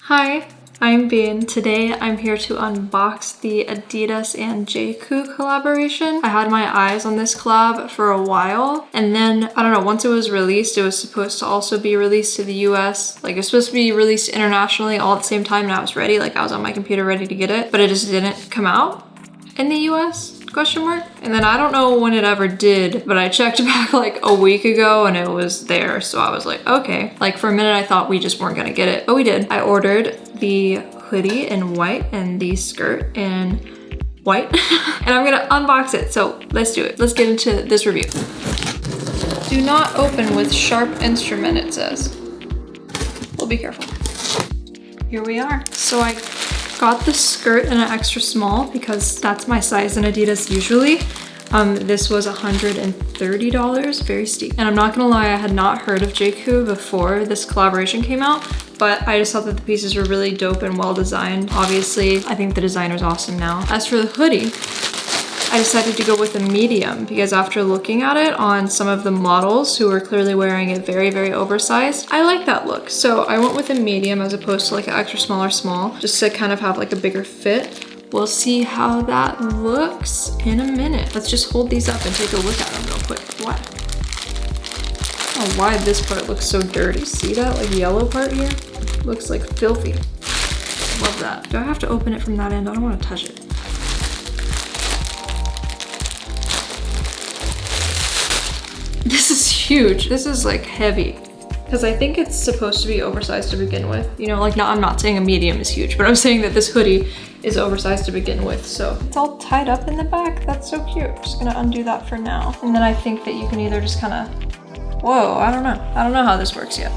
Hi, I'm Binnie. Today I'm here to unbox the Adidas and J KOO collaboration. I had my eyes on this collab for a while, and then, I don't know, once it was released, it was supposed to also be released to the US. Like, it was supposed to be released internationally all at the same time, and I was ready. Like, I was on my computer ready to get it, but it just didn't come out in the US? Question mark. And then I don't know when it ever did, but I checked back like a week ago and it was there. So I was like, okay. Like for a minute I thought we just weren't gonna get it, but we did. I ordered the hoodie in white and the skirt in white and I'm gonna unbox it. So let's do it. Let's get into this review. Do not open with sharp instrument, it says. We'll be careful. Here we are. So I got the skirt in an extra small because that's my size in Adidas usually. This was $130, very steep. And I'm not gonna lie, I had not heard of J KOO before this collaboration came out, but I just thought that the pieces were really dope and well designed. Obviously, I think the designer's awesome now. As for the hoodie, I decided to go with a medium because after looking at it on some of the models who were clearly wearing it very, very oversized, I like that look. So I went with a medium as opposed to like an extra small or small, just to kind of have like a bigger fit. We'll see how that looks in a minute. Let's just hold these up and take a look at them real quick. What? I don't know why this part looks so dirty. See that like yellow part here? Looks like filthy. Love that. Do I have to open it from that end? I don't want to touch it. This is huge. This is like heavy. Because I think it's supposed to be oversized to begin with. You know, like, no, I'm not saying a medium is huge, but I'm saying that this hoodie is oversized to begin with. So it's all tied up in the back. That's so cute. I'm just gonna undo that for now. And then I think that you can either just kind of, whoa, I don't know. I don't know how this works yet.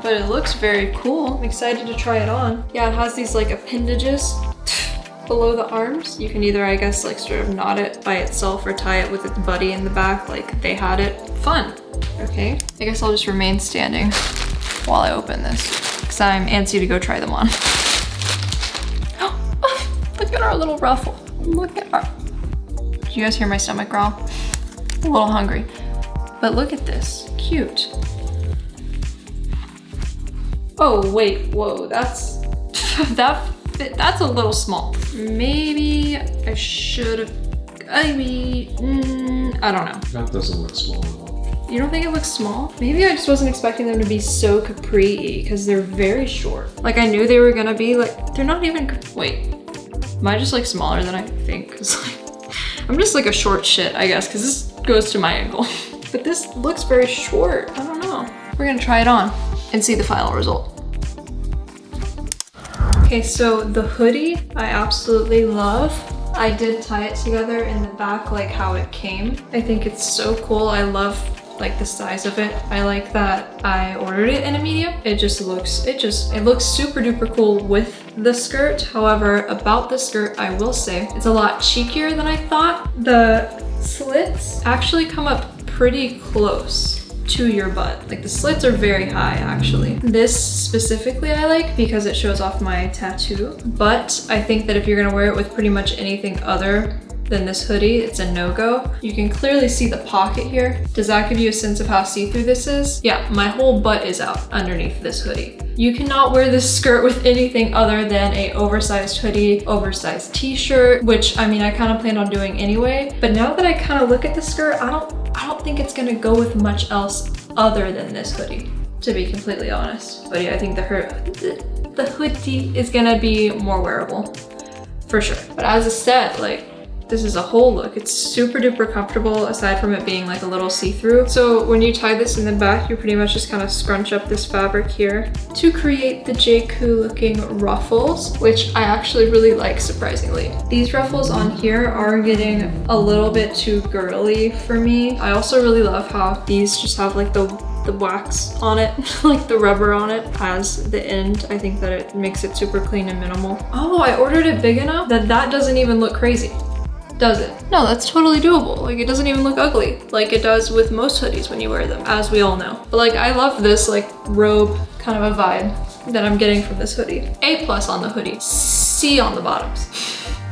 But it looks very cool. I'm excited to try it on. Yeah, it has these like appendages below the arms. You can either, I guess, like sort of knot it by itself or tie it with its buddy in the back like they had it. Fun. Okay, I guess I'll just remain standing while I open this because I'm antsy to go try them on. Oh, look at our little ruffle. Look at our... Did you guys hear my stomach growl? I'm a little hungry. But look at this, cute. Oh wait, whoa, that's that's a little small. Maybe I should have, I don't know. That doesn't look small at all. You don't think it looks small? Maybe I just wasn't expecting them to be so capri-y because they're very short. Like I knew they were gonna be like, they're not even, wait. Am I just like smaller than I think? Cause like, I'm just like a short shit, I guess, cause this goes to my ankle. But this looks very short, I don't know. We're gonna try it on and see the final result. Okay, so the hoodie, I absolutely love. I did tie it together in the back like how it came. I think it's so cool. I love like the size of it. I like that I ordered it in a medium. It looks super duper cool with the skirt. However, about the skirt, I will say it's a lot cheekier than I thought. The slits actually come up pretty close to your butt. Like the slits are very high actually. This specifically I like because it shows off my tattoo, but I think that if you're gonna wear it with pretty much anything other than this hoodie, it's a no-go. You can clearly see the pocket here. Does that give you a sense of how see-through this is? Yeah, my whole butt is out underneath this hoodie. You cannot wear this skirt with anything other than a oversized hoodie, oversized t-shirt, which I mean, I kind of planned on doing anyway. But now that I kind of look at the skirt, I don't think it's gonna go with much else other than this hoodie, to be completely honest. But yeah, I think the hoodie is gonna be more wearable, for sure. But as a set, like, this is a whole look. It's super duper comfortable aside from it being like a little see-through. So when you tie this in the back, you pretty much just kind of scrunch up this fabric here to create the J KOO looking ruffles, which I actually really like, surprisingly. These ruffles on here are getting a little bit too girly for me. I also really love how these just have like the wax on it, like the rubber on it as the end. I think that it makes it super clean and minimal. Oh, I ordered it big enough that that doesn't even look crazy. Does it? No, that's totally doable. Like it doesn't even look ugly like it does with most hoodies when you wear them, as we all know. But like I love this like robe kind of a vibe that I'm getting from this hoodie. A+ on the hoodie, C on the bottoms.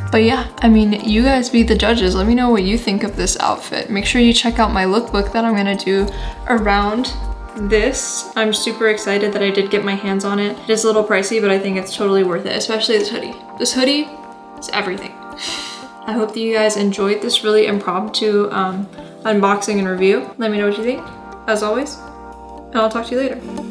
But yeah, I mean, you guys be the judges. Let me know what you think of this outfit. Make sure you check out my lookbook that I'm gonna do around This, I'm super excited that I did get my hands on it. It is a little pricey, but I think it's totally worth it, especially this hoodie. This hoodie is everything. I hope that you guys enjoyed this really impromptu unboxing and review. Let me know what you think, as always, and I'll talk to you later.